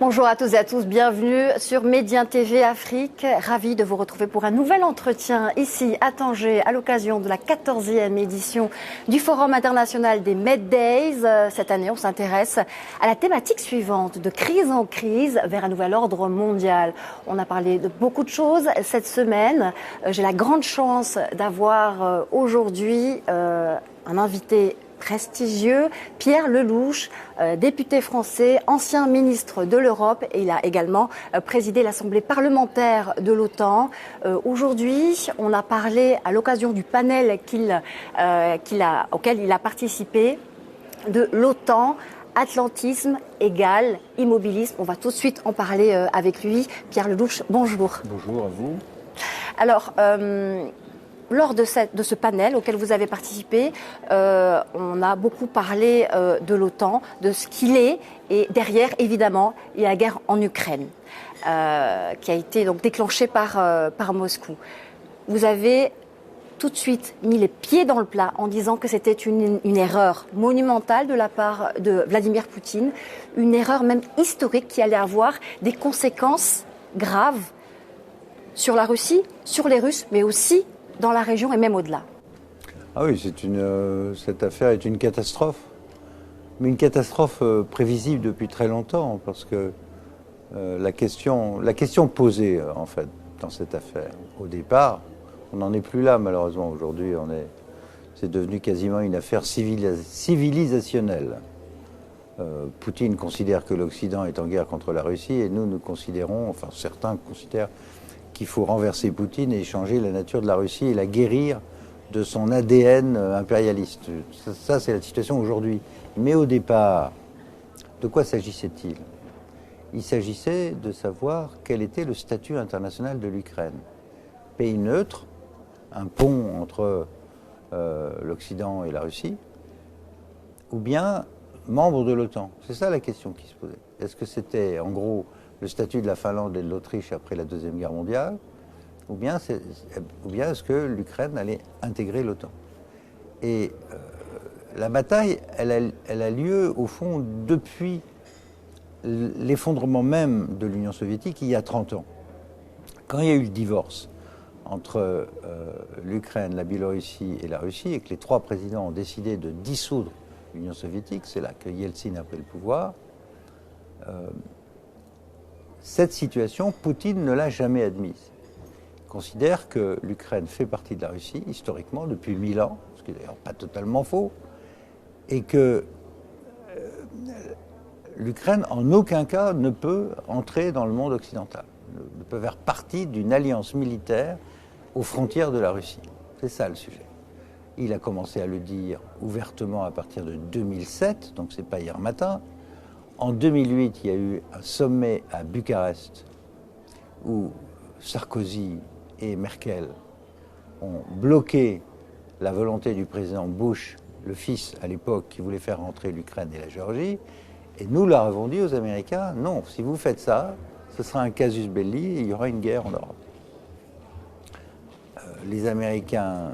Bonjour à tous et à tous, bienvenue sur Médien TV Afrique. Ravi de vous retrouver pour un nouvel entretien ici à Tanger à l'occasion de la 14e édition du Forum international des Meddays. Cette année, on s'intéresse à la thématique suivante, de crise en crise vers un nouvel ordre mondial. On a parlé de beaucoup de choses cette semaine. J'ai la grande chance d'avoir aujourd'hui un invité prestigieux, Pierre Lellouche, député français, ancien ministre de l'Europe, et il a également présidé l'Assemblée parlementaire de l'OTAN. Aujourd'hui, on a parlé à l'occasion du panel auquel il a participé de l'OTAN. Atlantisme égale immobilisme. On va tout de suite en parler avec lui. Pierre Lellouche, bonjour. Bonjour à vous. Alors, lors de ce panel auquel vous avez participé, on a beaucoup parlé de l'OTAN, de ce qu'il est, et derrière, évidemment, il y a la guerre en Ukraine, qui a été donc déclenchée par Moscou. Vous avez tout de suite mis les pieds dans le plat en disant que c'était une erreur monumentale de la part de Vladimir Poutine, une erreur même historique qui allait avoir des conséquences graves sur la Russie, sur les Russes, mais aussi dans la région et même au-delà. Ah oui, cette affaire est une catastrophe. Mais une catastrophe prévisible depuis très longtemps, parce que la question posée, en fait, dans cette affaire, au départ, on n'en est plus là, malheureusement. Aujourd'hui, c'est devenu quasiment une affaire civilisationnelle. Poutine considère que l'Occident est en guerre contre la Russie, et nous considérons, enfin certains considèrent, qu'il faut renverser Poutine et changer la nature de la Russie et la guérir de son ADN impérialiste. Ça, c'est la situation aujourd'hui. Mais au départ, de quoi s'agissait-il ? Il s'agissait de savoir quel était le statut international de l'Ukraine. Pays neutre, un pont entre l'Occident et la Russie, ou bien membre de l'OTAN. C'est ça la question qui se posait. Est-ce que c'était, en gros, le statut de la Finlande et de l'Autriche après la Deuxième Guerre mondiale, ou bien est-ce que l'Ukraine allait intégrer l'OTAN? Et la bataille, elle a lieu, au fond, depuis l'effondrement même de l'Union soviétique, il y a 30 ans. Quand il y a eu le divorce entre l'Ukraine, la Biélorussie et la Russie, et que les trois présidents ont décidé de dissoudre l'Union soviétique, c'est là que Yeltsin a pris le pouvoir. Cette situation, Poutine ne l'a jamais admise. Il considère que l'Ukraine fait partie de la Russie, historiquement, depuis 1000 ans, ce qui n'est d'ailleurs pas totalement faux, et que l'Ukraine, en aucun cas, ne peut entrer dans le monde occidental, ne peut faire partie d'une alliance militaire aux frontières de la Russie. C'est ça le sujet. Il a commencé à le dire ouvertement à partir de 2007, donc c'est pas hier matin. En 2008, il y a eu un sommet à Bucarest où Sarkozy et Merkel ont bloqué la volonté du président Bush, le fils à l'époque, qui voulait faire rentrer l'Ukraine et la Géorgie. Et nous leur avons dit aux Américains, non, si vous faites ça, ce sera un casus belli et il y aura une guerre en Europe. Les Américains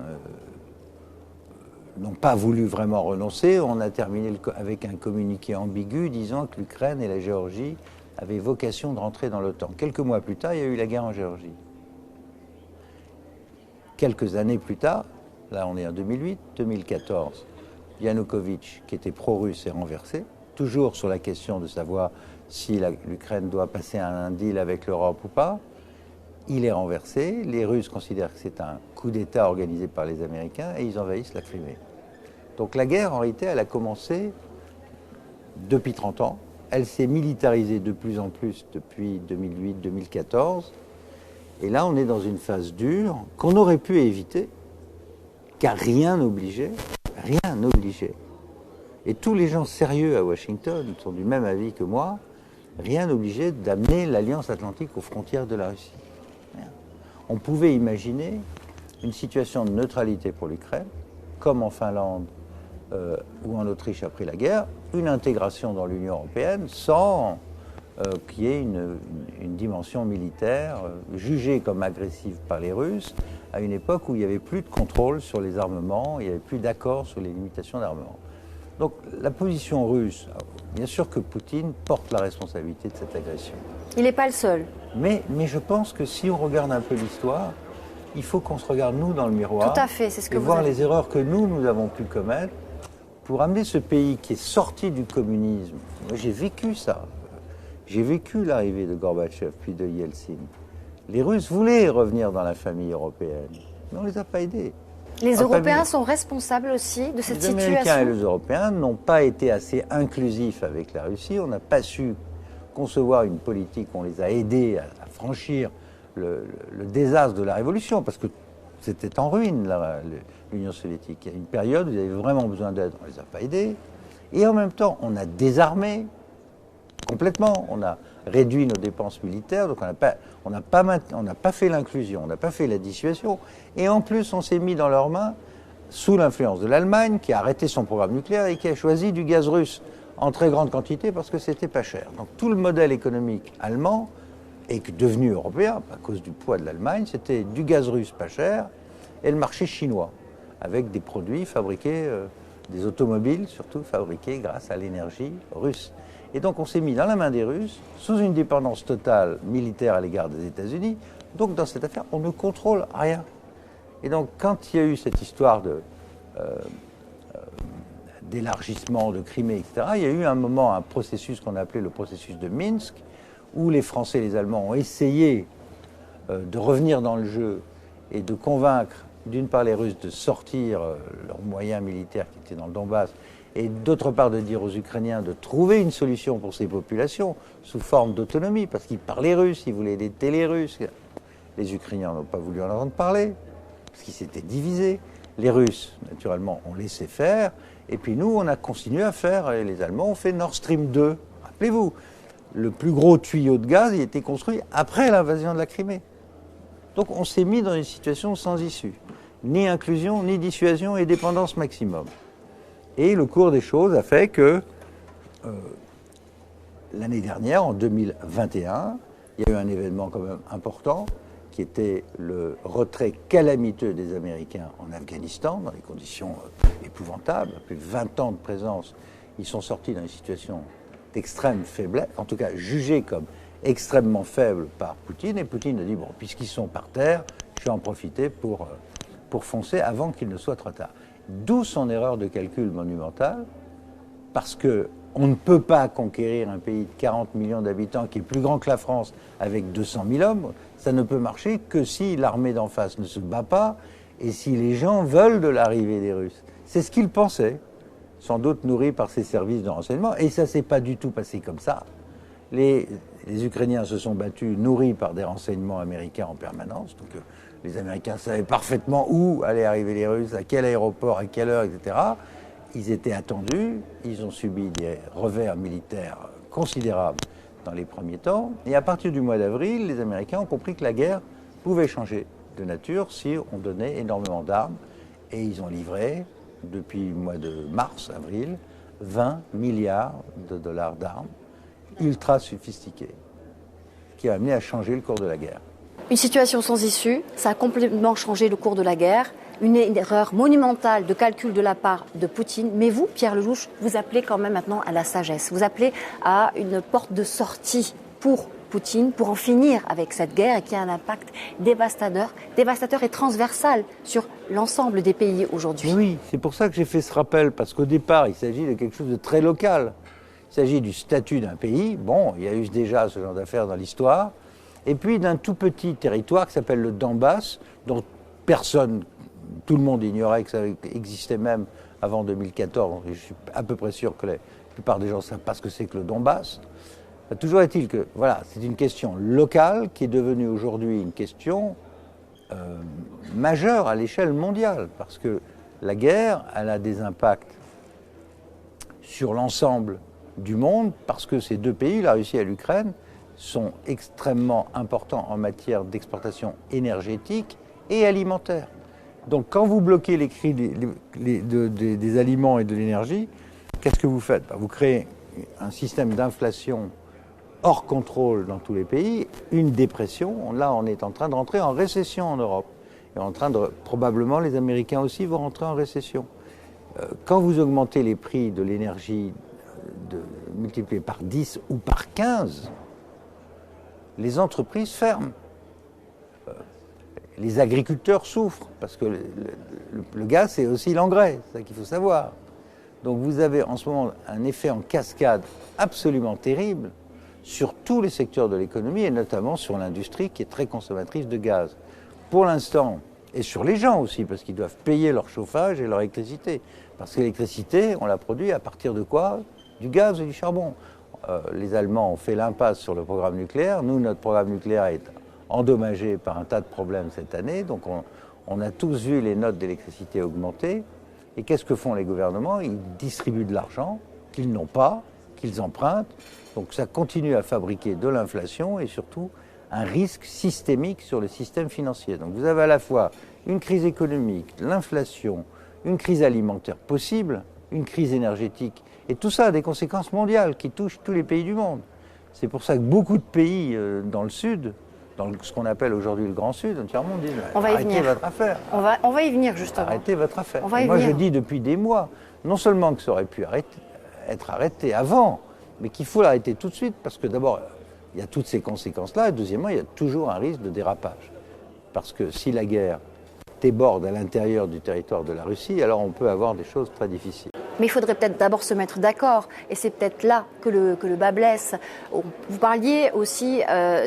n'ont pas voulu vraiment renoncer. On a terminé avec un communiqué ambigu disant que l'Ukraine et la Géorgie avaient vocation de rentrer dans l'OTAN. Quelques mois plus tard, il y a eu la guerre en Géorgie. Quelques années plus tard, là on est en 2008, 2014, Yanukovych, qui était pro-russe, est renversé, toujours sur la question de savoir si l'Ukraine doit passer à un deal avec l'Europe ou pas. Il est renversé, les Russes considèrent que c'est un coup d'État organisé par les Américains et ils envahissent la Crimée. Donc la guerre, en réalité, elle a commencé depuis 30 ans. Elle s'est militarisée de plus en plus depuis 2008-2014. Et là, on est dans une phase dure qu'on aurait pu éviter, car rien n'obligeait. Et tous les gens sérieux à Washington sont du même avis que moi, rien n'obligeait d'amener l'Alliance Atlantique aux frontières de la Russie. On pouvait imaginer une situation de neutralité pour l'Ukraine, comme en Finlande ou en Autriche après la guerre, une intégration dans l'Union européenne sans qu'il y ait une dimension militaire jugée comme agressive par les Russes, à une époque où il n'y avait plus de contrôle sur les armements, il n'y avait plus d'accord sur les limitations d'armement. Donc la position russe, Bien sûr que Poutine porte la responsabilité de cette agression. Il n'est pas le seul. Mais je pense que si on regarde un peu l'histoire, il faut qu'on se regarde nous dans le miroir. Tout à fait, c'est ce que et vous voir avez les erreurs que nous avons pu commettre pour amener ce pays qui est sorti du communisme. Moi, j'ai vécu ça. J'ai vécu l'arrivée de Gorbatchev puis de Yeltsin. Les Russes voulaient revenir dans la famille européenne, mais on ne les a pas aidés. Les Européens sont responsables aussi de cette situation. Les Américains et les Européens n'ont pas été assez inclusifs avec la Russie. On n'a pas su concevoir une politique. On les a aidés à franchir le désastre de la Révolution, parce que c'était en ruine, l'Union soviétique. Il y a une période où ils avaient vraiment besoin d'aide. On ne les a pas aidés. Et en même temps, on a désarmé complètement. On a réduit nos dépenses militaires, donc on n'a pas fait l'inclusion, on n'a pas fait la dissuasion. Et en plus, on s'est mis dans leurs mains, sous l'influence de l'Allemagne, qui a arrêté son programme nucléaire et qui a choisi du gaz russe en très grande quantité parce que c'était pas cher. Donc tout le modèle économique allemand est devenu européen à cause du poids de l'Allemagne. C'était du gaz russe pas cher et le marché chinois, avec des produits fabriqués, des automobiles surtout fabriqués grâce à l'énergie russe. Et donc on s'est mis dans la main des Russes, sous une dépendance totale militaire à l'égard des États-Unis. Donc dans cette affaire, on ne contrôle rien. Et donc quand il y a eu cette histoire d'élargissement de Crimée, etc., il y a eu un moment, un processus qu'on a appelé le processus de Minsk, où les Français et les Allemands ont essayé de revenir dans le jeu et de convaincre, d'une part, les Russes de sortir leurs moyens militaires qui étaient dans le Donbass, et d'autre part de dire aux Ukrainiens de trouver une solution pour ces populations sous forme d'autonomie, parce qu'ils parlaient russe, ils voulaient aider les Russes. Les Ukrainiens n'ont pas voulu en entendre parler, parce qu'ils s'étaient divisés. Les Russes, naturellement, ont laissé faire, et puis nous, on a continué à faire, et les Allemands ont fait Nord Stream 2. Rappelez-vous, le plus gros tuyau de gaz, il a été construit après l'invasion de la Crimée. Donc on s'est mis dans une situation sans issue. Ni inclusion, ni dissuasion et dépendance maximum. Et le cours des choses a fait que l'année dernière, en 2021, il y a eu un événement quand même important qui était le retrait calamiteux des Américains en Afghanistan, dans des conditions épouvantables. Plus de 20 ans de présence, ils sont sortis dans une situation d'extrême faiblesse, en tout cas jugés comme extrêmement faibles par Poutine. Et Poutine a dit, bon, puisqu'ils sont par terre, je vais en profiter pour foncer avant qu'il ne soit trop tard. D'où son erreur de calcul monumentale, parce qu'on ne peut pas conquérir un pays de 40 millions d'habitants qui est plus grand que la France avec 200 000 hommes. Ça ne peut marcher que si l'armée d'en face ne se bat pas et si les gens veulent de l'arrivée des Russes. C'est ce qu'il pensait, sans doute nourri par ses services de renseignement. Et ça ne s'est pas du tout passé comme ça. Les Ukrainiens se sont battus nourris par des renseignements américains en permanence. Donc les Américains savaient parfaitement où allaient arriver les Russes, à quel aéroport, à quelle heure, etc. Ils étaient attendus, ils ont subi des revers militaires considérables dans les premiers temps. Et à partir du mois d'avril, les Américains ont compris que la guerre pouvait changer de nature si on donnait énormément d'armes. Et ils ont livré, depuis le mois de mars, avril, 20 milliards de dollars d'armes ultra sophistiquées, qui a amené à changer le cours de la guerre. Une situation sans issue, ça a complètement changé le cours de la guerre. Une erreur monumentale de calcul de la part de Poutine. Mais vous, Pierre Lelouch, vous appelez quand même maintenant à la sagesse. Vous appelez à une porte de sortie pour Poutine, pour en finir avec cette guerre qui a un impact dévastateur et transversal sur l'ensemble des pays aujourd'hui. Mais oui, c'est pour ça que j'ai fait ce rappel, parce qu'au départ, il s'agit de quelque chose de très local. Il s'agit du statut d'un pays. Bon, il y a eu déjà ce genre d'affaires dans l'histoire. Et puis d'un tout petit territoire qui s'appelle le Donbass, dont tout le monde ignorait que ça existait même avant 2014. Et je suis à peu près sûr que la plupart des gens ne savent pas ce que c'est que le Donbass. Toujours est-il que, voilà, c'est une question locale qui est devenue aujourd'hui une question majeure à l'échelle mondiale. Parce que la guerre, elle a des impacts sur l'ensemble du monde, parce que ces deux pays, la Russie et l'Ukraine, sont extrêmement importants en matière d'exportation énergétique et alimentaire. Donc quand vous bloquez les prix des aliments et de l'énergie, qu'est-ce que vous faites ? Vous créez un système d'inflation hors contrôle dans tous les pays, une dépression. Là, on est en train de rentrer en récession en Europe. Et probablement, les Américains aussi vont rentrer en récession. Quand vous augmentez les prix de l'énergie multiplié par 10 ou par 15, les entreprises ferment. Les agriculteurs souffrent, parce que le gaz, c'est aussi l'engrais, c'est ça qu'il faut savoir. Donc vous avez en ce moment un effet en cascade absolument terrible sur tous les secteurs de l'économie, et notamment sur l'industrie qui est très consommatrice de gaz. Pour l'instant, et sur les gens aussi, parce qu'ils doivent payer leur chauffage et leur électricité. Parce que l'électricité, on la produit à partir de quoi? Du gaz et du charbon. Les Allemands ont fait l'impasse sur le programme nucléaire. Nous, notre programme nucléaire est endommagé par un tas de problèmes cette année. Donc on a tous vu les notes d'électricité augmenter. Et qu'est-ce que font les gouvernements? Ils distribuent de l'argent qu'ils n'ont pas, qu'ils empruntent. Donc ça continue à fabriquer de l'inflation et surtout un risque systémique sur le système financier. Donc vous avez à la fois une crise économique, l'inflation, une crise alimentaire possible, une crise énergétique. Et tout ça a des conséquences mondiales qui touchent tous les pays du monde. C'est pour ça que beaucoup de pays dans le Sud, dans ce qu'on appelle aujourd'hui le Grand Sud, entièrement disent arrêtez votre affaire. On va y venir justement. Arrêtez votre affaire. Moi je dis depuis des mois, non seulement que ça aurait pu être arrêté avant, mais qu'il faut l'arrêter tout de suite, parce que d'abord, il y a toutes ces conséquences-là, et deuxièmement, il y a toujours un risque de dérapage. Parce que si la guerre déborde à l'intérieur du territoire de la Russie, alors on peut avoir des choses très difficiles. Mais il faudrait peut-être d'abord se mettre d'accord, et c'est peut-être là que le bas blesse. Vous parliez aussi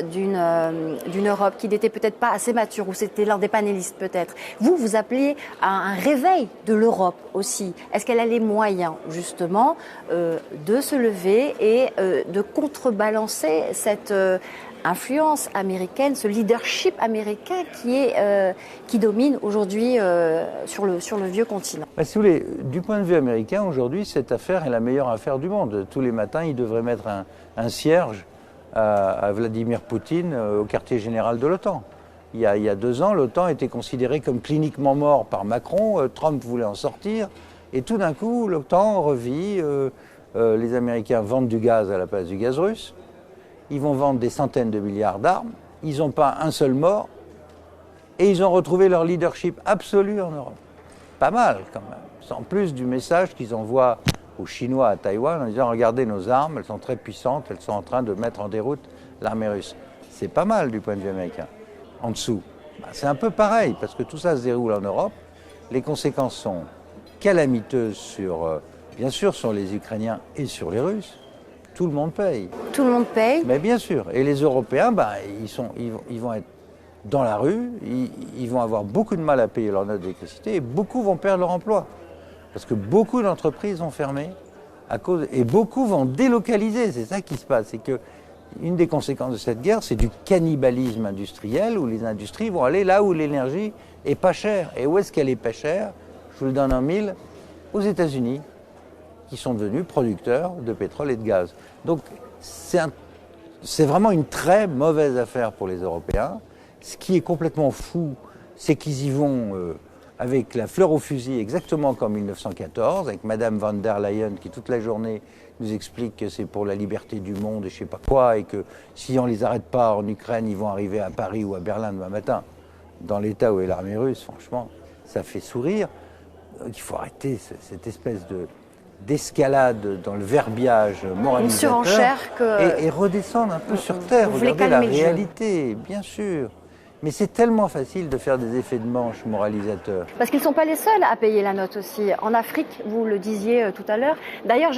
d'une Europe qui n'était peut-être pas assez mature, ou c'était l'un des panélistes peut-être. Vous appelez à un réveil de l'Europe aussi. Est-ce qu'elle a les moyens justement de se lever et de contrebalancer cette influence américaine, ce leadership américain qui domine aujourd'hui sur le vieux continent? Si vous voulez, du point de vue américain, aujourd'hui, cette affaire est la meilleure affaire du monde. Tous les matins, ils devraient mettre un cierge à Vladimir Poutine au quartier général de l'OTAN. Il y a 2 ans, l'OTAN était considérée comme cliniquement mort par Macron. Trump voulait en sortir. Et tout d'un coup, l'OTAN revit. Les Américains vendent du gaz à la place du gaz russe. Ils vont vendre des centaines de milliards d'armes. Ils n'ont pas un seul mort. Et ils ont retrouvé leur leadership absolu en Europe. Pas mal quand même. En plus du message qu'ils envoient aux Chinois à Taïwan en disant « Regardez nos armes, elles sont très puissantes, elles sont en train de mettre en déroute l'armée russe ». C'est pas mal du point de vue américain. En dessous, c'est un peu pareil, parce que tout ça se déroule en Europe. Les conséquences sont calamiteuses bien sûr sur les Ukrainiens et sur les Russes. Tout le monde paye. Tout le monde paye. Mais bien sûr. Et les Européens, ils vont être dans la rue, ils vont avoir beaucoup de mal à payer leur note d'électricité et beaucoup vont perdre leur emploi. Parce que beaucoup d'entreprises ont fermé et beaucoup vont délocaliser. C'est ça qui se passe. C'est que une des conséquences de cette guerre, c'est du cannibalisme industriel où les industries vont aller là où l'énergie est pas chère. Et où est-ce qu'elle est pas chère? Je vous le donne en mille. Aux États-Unis, qui sont devenus producteurs de pétrole et de gaz. Donc c'est vraiment une très mauvaise affaire pour les Européens. Ce qui est complètement fou, c'est qu'ils y vont avec la fleur au fusil, exactement comme 1914, avec Madame von der Leyen qui toute la journée nous explique que c'est pour la liberté du monde et je sais pas quoi, et que si on les arrête pas en Ukraine, ils vont arriver à Paris ou à Berlin demain matin. Dans l'état où est l'armée russe, franchement, ça fait sourire. Il faut arrêter cette espèce d'escalade dans le verbiage moralisateur. Une surenchère et redescendre un peu sur terre, regarder la réalité, bien sûr. Mais c'est tellement facile de faire des effets de manche moralisateurs. Parce qu'ils ne sont pas les seuls à payer la note aussi. En Afrique, vous le disiez tout à l'heure. D'ailleurs,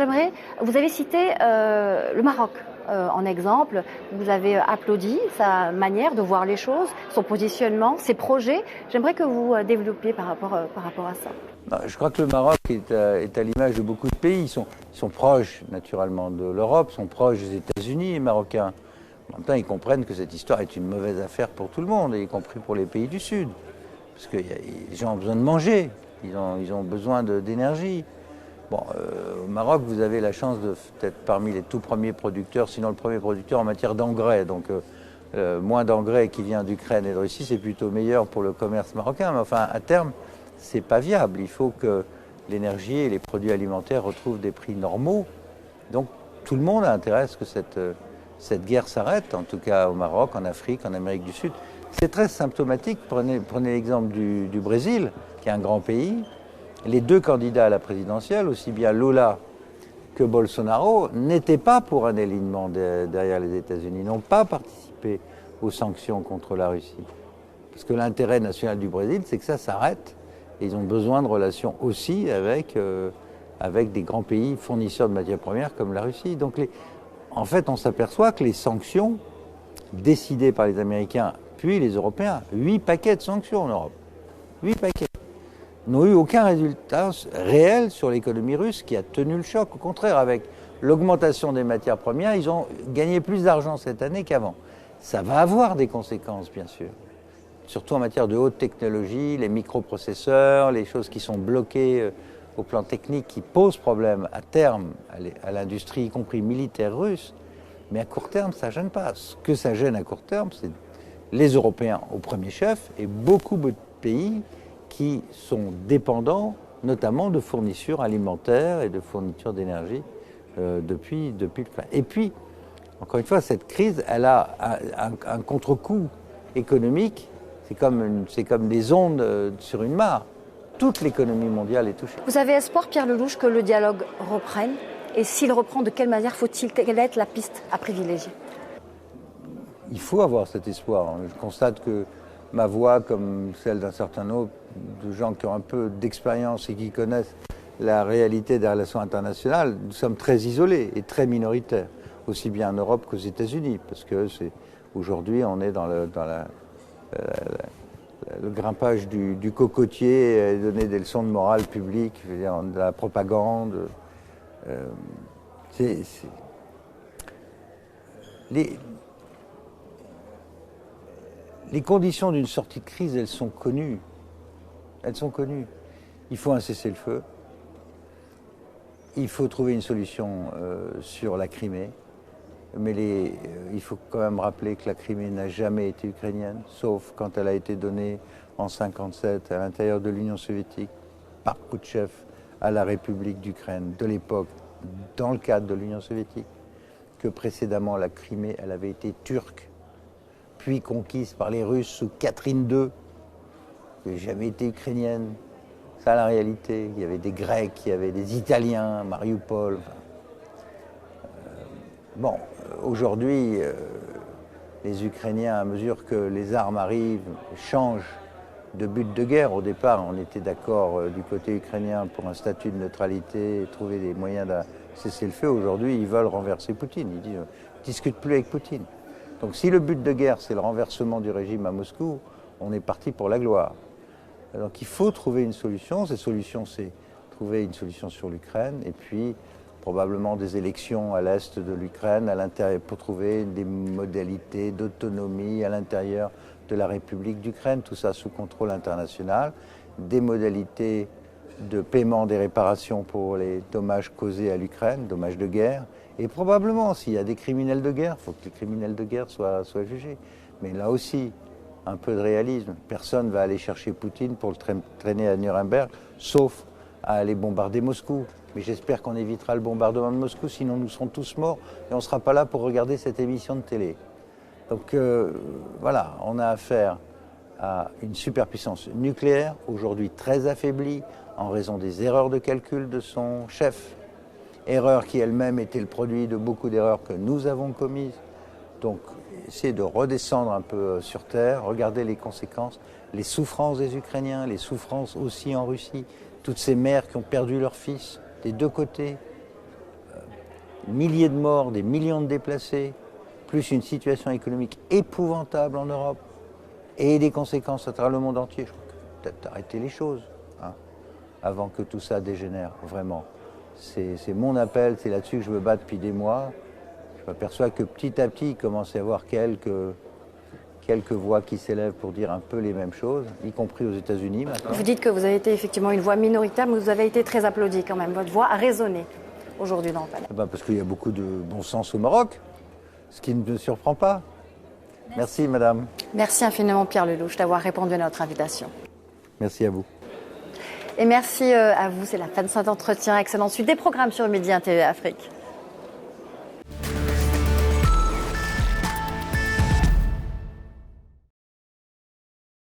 vous avez cité le Maroc en exemple. Vous avez applaudi sa manière de voir les choses, son positionnement, ses projets. J'aimerais que vous développiez par rapport à ça. Je crois que le Maroc est à l'image de beaucoup de pays. Ils sont proches, naturellement, de l'Europe, sont proches des États-Unis, les Marocains. En même temps, ils comprennent que cette histoire est une mauvaise affaire pour tout le monde, y compris pour les pays du Sud. Parce que les gens ont besoin de manger, ils ont besoin d'énergie. Bon, au Maroc, vous avez la chance d'être parmi les tout premiers producteurs, sinon le premier producteur en matière d'engrais. Donc, moins d'engrais qui vient d'Ukraine et de Russie, c'est plutôt meilleur pour le commerce marocain. Mais enfin, à terme, c'est pas viable. Il faut que l'énergie et les produits alimentaires retrouvent des prix normaux. Donc, tout le monde a intérêt à ce que cette guerre s'arrête, en tout cas au Maroc, en Afrique, en Amérique du Sud. C'est très symptomatique. Prenez l'exemple du Brésil, qui est un grand pays. Les 2 candidats à la présidentielle, aussi bien Lula que Bolsonaro n'était pas pour un alignement derrière les États-Unis, n'ont pas participé aux sanctions contre la Russie. Parce que l'intérêt national du Brésil, c'est que ça s'arrête. Et ils ont besoin de relations aussi avec des grands pays fournisseurs de matières premières comme la Russie. Donc en fait, on s'aperçoit que les sanctions décidées par les Américains puis les Européens, 8 paquets de sanctions en Europe, 8 paquets, n'ont eu aucun résultat réel sur l'économie russe qui a tenu le choc. Au contraire, avec l'augmentation des matières premières, ils ont gagné plus d'argent cette année qu'avant. Ça va avoir des conséquences, bien sûr. Surtout en matière de haute technologie, les microprocesseurs, les choses qui sont bloquées au plan technique, qui posent problème à terme à l'industrie, y compris militaire russe. Mais à court terme, ça ne gêne pas. Ce que ça gêne à court terme, c'est les Européens au premier chef et beaucoup de pays qui sont dépendants, notamment de fournitures alimentaires et de fournitures d'énergie depuis le fin. Et puis, encore une fois, cette crise, elle a un contre-coup économique. C'est comme des ondes sur une mare. Toute l'économie mondiale est touchée. Vous avez espoir, Pierre Lellouche, que le dialogue reprenne? Et s'il reprend, de quelle manière faut-il, quelle est la piste à privilégier? Il faut avoir cet espoir. Je constate que ma voix, comme celle d'un certain nombre de gens qui ont un peu d'expérience et qui connaissent la réalité des relations internationales, nous sommes très isolés et très minoritaires, aussi bien en Europe qu'aux États-Unis, parce que aujourd'hui on est dans le grimpage du cocotier, et donner des leçons de morale publique, je veux dire, de la propagande. Les conditions d'une sortie de crise, elles sont connues. Elles sont connues. Il faut un cessez-le-feu. Il faut trouver une solution sur la Crimée. Mais il faut quand même rappeler que la Crimée n'a jamais été ukrainienne, sauf quand elle a été donnée en 1957 à l'intérieur de l'Union soviétique par Khrouchtchev à la République d'Ukraine de l'époque, dans le cadre de l'Union soviétique, que précédemment la Crimée, elle avait été turque, puis conquise par les Russes sous Catherine II, qui n'a jamais été ukrainienne. Ça, la réalité. Il y avait des Grecs, il y avait des Italiens, Mariupol. Bon, aujourd'hui, les Ukrainiens, à mesure que les armes arrivent, changent de but de guerre. Au départ, on était d'accord du côté ukrainien pour un statut de neutralité, trouver des moyens de cesser le feu. Aujourd'hui, ils veulent renverser Poutine. Ils disent, ne discutent plus avec Poutine. Donc si le but de guerre, c'est le renversement du régime à Moscou, on est parti pour la gloire. Donc il faut trouver une solution. Cette solution, c'est trouver une solution sur l'Ukraine et puis probablement des élections à l'est de l'Ukraine, à l'intérieur, pour trouver des modalités d'autonomie à l'intérieur de la République d'Ukraine, tout ça sous contrôle international, des modalités de paiement des réparations pour les dommages causés à l'Ukraine, dommages de guerre, et probablement, s'il y a des criminels de guerre, il faut que les criminels de guerre soient jugés. Mais là aussi, un peu de réalisme. Personne ne va aller chercher Poutine pour le traîner à Nuremberg, sauf à aller bombarder Moscou. Mais j'espère qu'on évitera le bombardement de Moscou, sinon nous serons tous morts et on ne sera pas là pour regarder cette émission de télé. Donc voilà, on a affaire à une superpuissance nucléaire, aujourd'hui très affaiblie en raison des erreurs de calcul de son chef. Erreurs qui elles-mêmes étaient le produit de beaucoup d'erreurs que nous avons commises. Donc essayer de redescendre un peu sur terre, regarder les conséquences, les souffrances des Ukrainiens, les souffrances aussi en Russie, toutes ces mères qui ont perdu leurs fils des deux côtés, milliers de morts, des millions de déplacés, plus une situation économique épouvantable en Europe et des conséquences à travers le monde entier. Je crois que peut-être arrêter les choses avant que tout ça dégénère, vraiment. C'est mon appel, c'est là-dessus que je me bats depuis des mois. Je m'aperçois que petit à petit, il commence à y avoir quelques voix qui s'élèvent pour dire un peu les mêmes choses, y compris aux États-Unis maintenant. Vous dites que vous avez été effectivement une voix minoritaire, mais vous avez été très applaudi quand même. Votre voix a résonné aujourd'hui dans le palais. Parce qu'il y a beaucoup de bon sens au Maroc, ce qui ne me surprend pas. Merci madame. Merci infiniment Pierre Lellouche d'avoir répondu à notre invitation. Merci à vous. Et merci à vous, c'est la fin de cet entretien. Excellente suite des programmes sur Média TV Afrique.